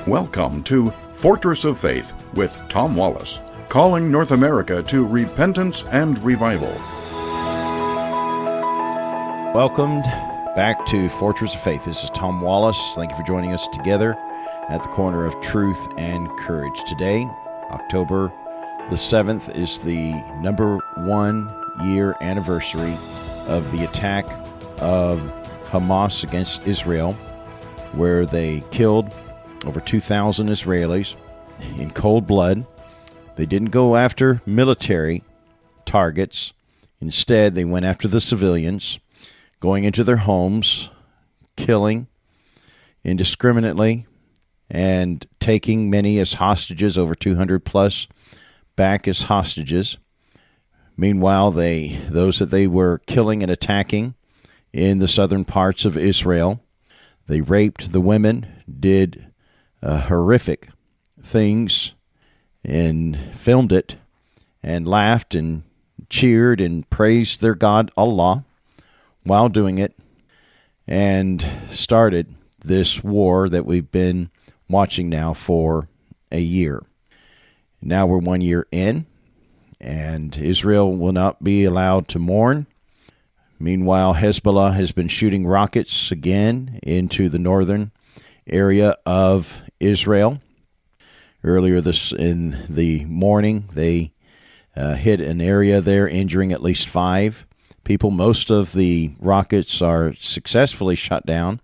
Welcome to Fortress of Faith with Tom Wallace, calling North America to repentance and revival. Welcome back to Fortress of Faith. This is Tom Wallace. Thank you for joining us together at the corner of truth and courage. Today, October the 7th, is the number 1 year anniversary of the attack of Hamas against Israel, where they killed over 2,000 Israelis in cold blood. They didn't go after military targets. Instead, they went after the civilians, going into their homes, killing indiscriminately, and taking many as hostages, over 200 plus, back as hostages. Meanwhile, those that they were killing and attacking in the southern parts of Israel, they raped the women, did horrific things, and filmed it, and laughed and cheered and praised their God, Allah, while doing it, and started this war that we've been watching now for a year. Now we're 1 year in, and Israel will not be allowed to mourn. Meanwhile, Hezbollah has been shooting rockets again into the northern area of Israel. Earlier in the morning, they hit an area there, injuring at least 5 people. Most of the rockets are successfully shot down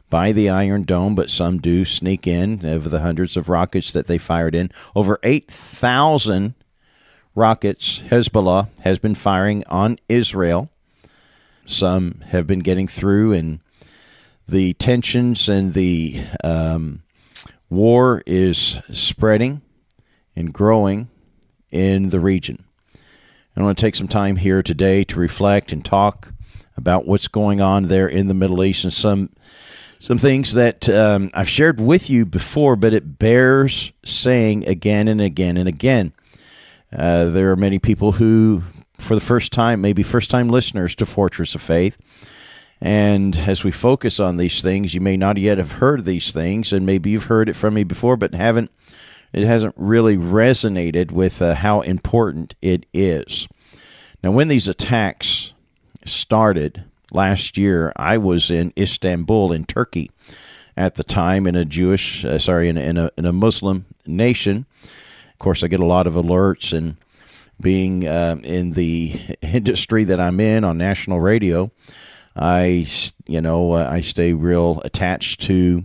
by the Iron Dome, but some do sneak in over the hundreds of rockets that they fired in. Over 8,000 rockets Hezbollah has been firing on Israel. Some have been getting through, and the tensions and the war is spreading and growing in the region. I want to take some time here today to reflect and talk about what's going on there in the Middle East, and some things that I've shared with you before, but it bears saying again and again and again. There are many people who, for the first time, maybe first-time listeners to Fortress of Faith, and as we focus on these things, you may not yet have heard these things, and maybe you've heard it from me before, but it hasn't really resonated with how important it is. Now, when these attacks started last year, I was in Istanbul, in Turkey, at the time, in a Muslim nation. Of course, I get a lot of alerts, and being in the industry that I'm in on national radio, I stay real attached to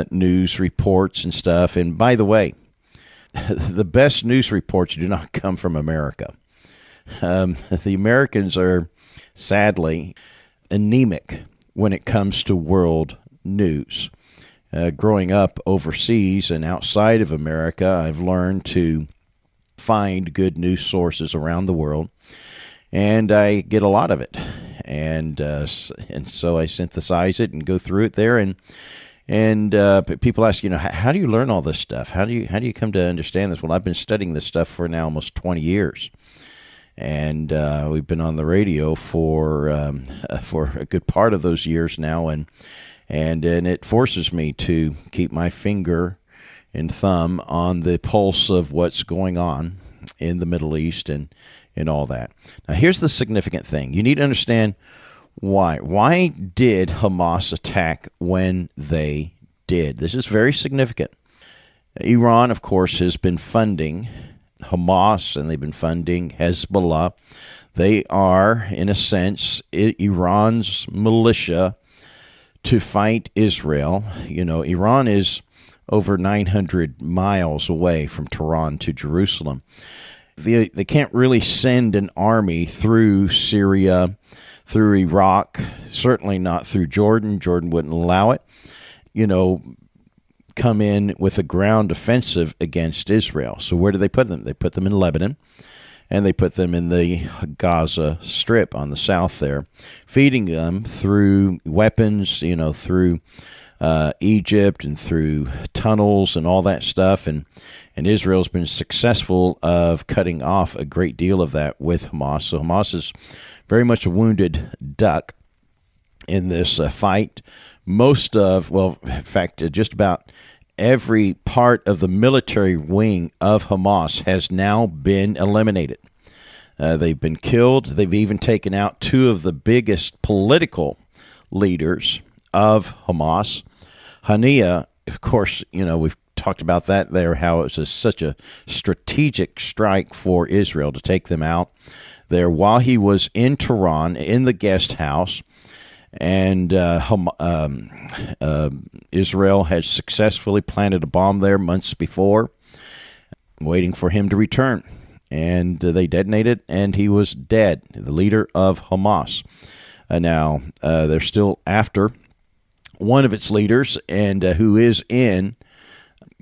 news reports and stuff. And by the way, the best news reports do not come from America. The Americans are sadly anemic when it comes to world news. Growing up overseas and outside of America, I've learned to find good news sources around the world, and I get a lot of it, and so I synthesize it and go through it there, and people ask, how do you learn all this stuff? How do you come to understand this? Well, I've been studying this stuff for now almost 20 years, and we've been on the radio for a good part of those years now, and it forces me to keep my finger and thumb on the pulse of what's going on in the Middle East and all that. Now, here's the significant thing. You need to understand why. Why did Hamas attack when they did? This is very significant. Iran, of course, has been funding Hamas, and they've been funding Hezbollah. They are, in a sense, Iran's militia to fight Israel. Iran is over 900 miles away from Tehran to Jerusalem. They can't really send an army through Syria, through Iraq, certainly not through Jordan. Jordan wouldn't allow it. Come in with a ground offensive against Israel. So where do they put them? They put them in Lebanon, and they put them in the Gaza Strip on the south there, feeding them through weapons, through Egypt and through tunnels and all that stuff, and Israel's been successful of cutting off a great deal of that with Hamas. So Hamas is very much a wounded duck in this fight. Just about every part of the military wing of Hamas has now been eliminated. They've been killed. They've even taken out two of the biggest political leaders of Hamas. Haniyeh, of course, we've talked about that there, how it was such a strategic strike for Israel to take them out there while he was in Tehran in the guest house. And Israel had successfully planted a bomb there months before, waiting for him to return. And they detonated, and he was dead, the leader of Hamas. Now, they're still after one of its leaders, and who is in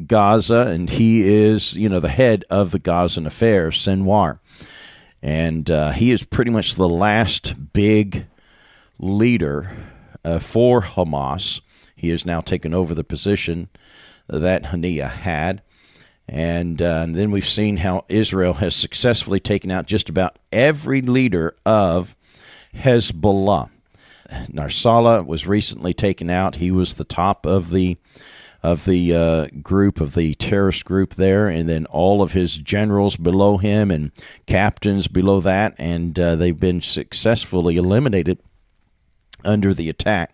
Gaza, and he is, the head of the Gazan affairs, Sinwar. And he is pretty much the last big leader for Hamas. He has now taken over the position that Haniyeh had. And then we've seen how Israel has successfully taken out just about every leader of Hezbollah. Nasrallah was recently taken out. He was the top of the group, of the terrorist group there, and then all of his generals below him and captains below that, and they've been successfully eliminated under the attack.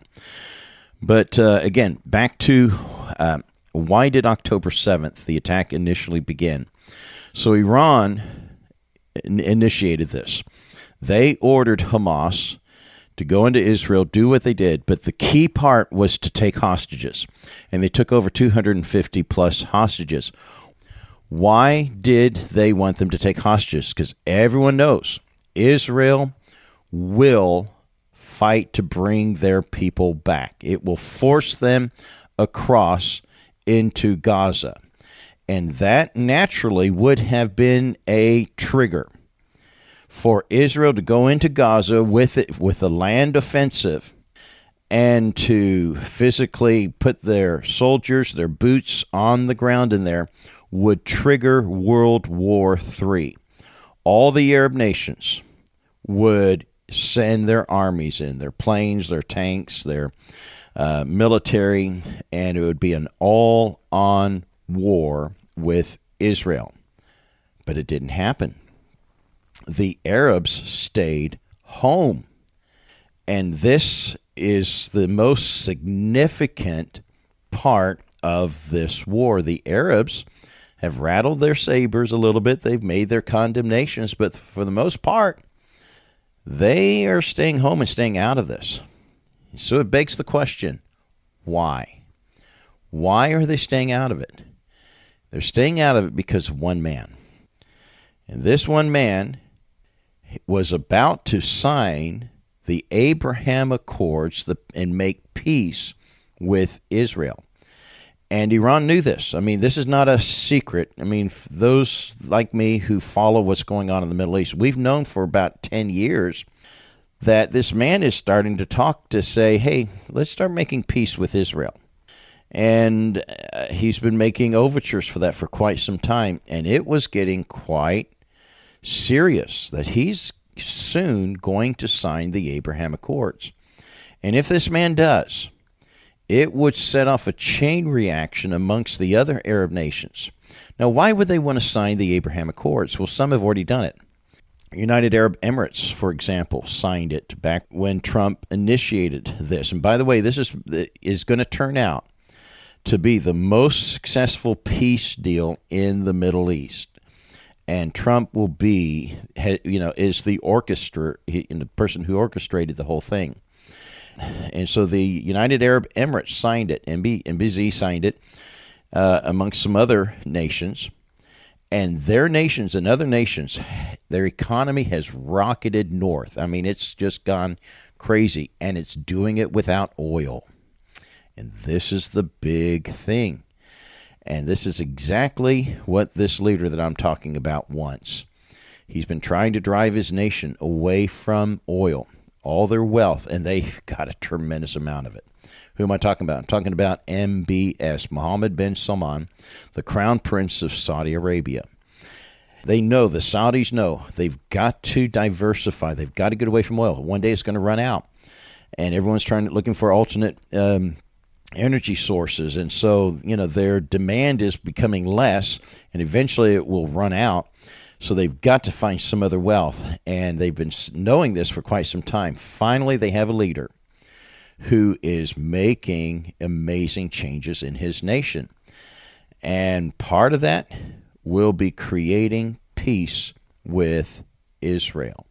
But again, back to why did October 7th, the attack, initially begin? So Iran initiated this. They ordered Hamas to go into Israel, do what they did, but the key part was to take hostages. And they took over 250-plus hostages. Why did they want them to take hostages? Because everyone knows Israel will fight to bring their people back. It will force them across into Gaza. And that naturally would have been a trigger for Israel to go into Gaza with a land offensive and to physically put their soldiers, their boots on the ground in there, would trigger World War III. All the Arab nations would send their armies in, their planes, their tanks, their military, and it would be an all-on war with Israel. But it didn't happen. The Arabs stayed home. And this is the most significant part of this war. The Arabs have rattled their sabers a little bit. They've made their condemnations, but for the most part, they are staying home and staying out of this. So it begs the question, why? Why are they staying out of it? They're staying out of it because of one man. And this one man was about to sign the Abraham Accords and make peace with Israel. And Iran knew this. I mean, this is not a secret. I mean, those like me who follow what's going on in the Middle East, we've known for about 10 years that this man is starting to talk to say, hey, let's start making peace with Israel. And he's been making overtures for that for quite some time. And it was getting quite serious that he's soon going to sign the Abraham Accords. And if this man does, it would set off a chain reaction amongst the other Arab nations. Now, why would they want to sign the Abraham Accords? Well, some have already done it. United Arab Emirates, for example, signed it back when Trump initiated this. And by the way, this is going to turn out to be the most successful peace deal in the Middle East. And Trump will be, is the the person who orchestrated the whole thing. And so the United Arab Emirates signed it, MBZ signed it, amongst some other nations. And their nations and other nations, their economy has rocketed north. I mean, it's just gone crazy, and it's doing it without oil. And this is the big thing. And this is exactly what this leader that I'm talking about wants. He's been trying to drive his nation away from oil, all their wealth, and they've got a tremendous amount of it. Who am I talking about? I'm talking about MBS, Mohammed bin Salman, the Crown Prince of Saudi Arabia. They know, the Saudis know, they've got to diversify. They've got to get away from oil. One day it's going to run out. And everyone's looking for alternate energy sources. And so, their demand is becoming less, and eventually it will run out. So they've got to find some other wealth, and they've been knowing this for quite some time. Finally, they have a leader who is making amazing changes in his nation. And part of that will be creating peace with Israel,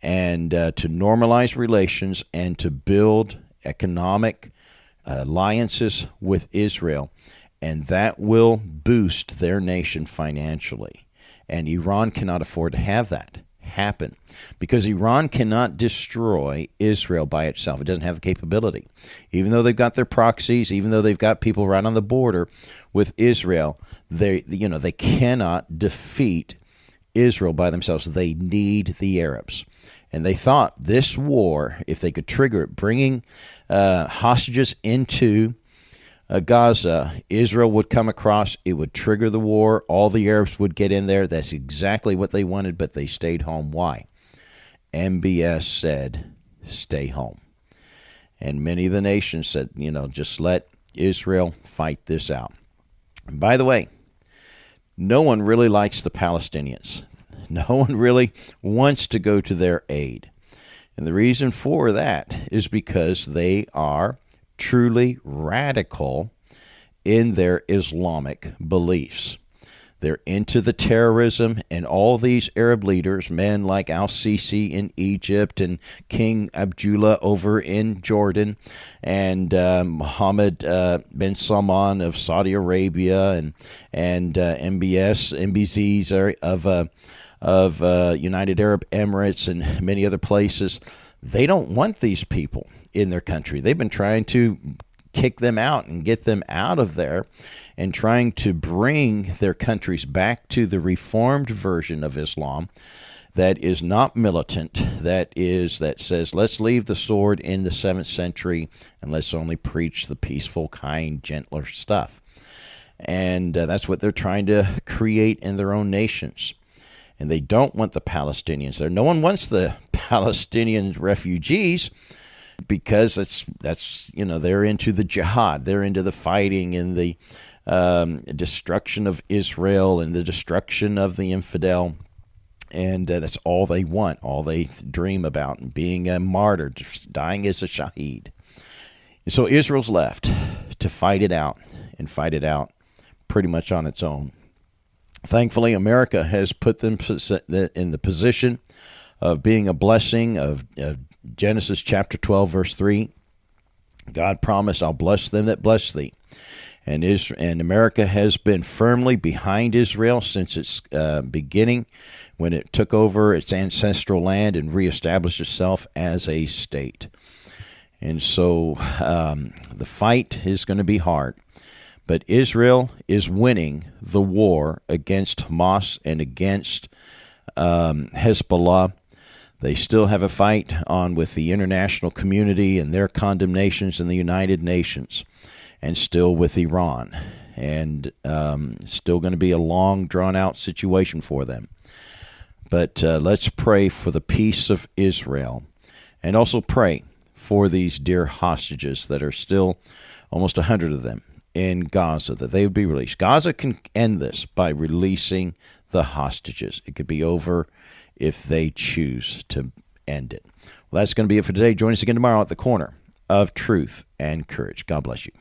and to normalize relations and to build economic alliances with Israel. And that will boost their nation financially. And Iran cannot afford to have that happen, because Iran cannot destroy Israel by itself. It doesn't have the capability. Even though they've got their proxies, even though they've got people right on the border with Israel, they cannot defeat Israel by themselves. They need the Arabs. And they thought this war, if they could trigger it, bringing hostages into Gaza, Israel would come across, it would trigger the war, all the Arabs would get in there. That's exactly what they wanted, but they stayed home. Why? MBS said, stay home. And many of the nations said, just let Israel fight this out. And by the way, no one really likes the Palestinians. No one really wants to go to their aid. And the reason for that is because they are truly radical in their Islamic beliefs. They're into the terrorism, and all these Arab leaders, men like al-Sisi in Egypt and King Abdullah over in Jordan, and Mohammed bin Salman of Saudi Arabia, and MBZs of United Arab Emirates and many other places. They don't want these people in their country. They've been trying to kick them out and get them out of there, and trying to bring their countries back to the reformed version of Islam that is not militant, that says let's leave the sword in the 7th century and let's only preach the peaceful, kind, gentler stuff. And that's what they're trying to create in their own nations. And they don't want the Palestinians there. No one wants the Palestinian refugees, because they're into the jihad, they're into the fighting and the destruction of Israel and the destruction of the infidel, and that's all they want, all they dream about, being a martyr, just dying as a shaheed. And so Israel's left to fight it out, and fight it out pretty much on its own. Thankfully, America has put them in the position of being a blessing of Genesis chapter 12, verse 3. God promised, I'll bless them that bless thee. And America has been firmly behind Israel since its beginning, when it took over its ancestral land and reestablished itself as a state. And so the fight is going to be hard. But Israel is winning the war against Hamas and against Hezbollah. They still have a fight on with the international community and their condemnations in the United Nations, and still with Iran. And still going to be a long, drawn-out situation for them. But let's pray for the peace of Israel, and also pray for these dear hostages that are still, almost 100 of them, in Gaza, that they would be released. Gaza can end this by releasing the hostages. It could be over if they choose to end it. Well, that's going to be it for today. Join us again tomorrow at the corner of truth and courage. God bless you.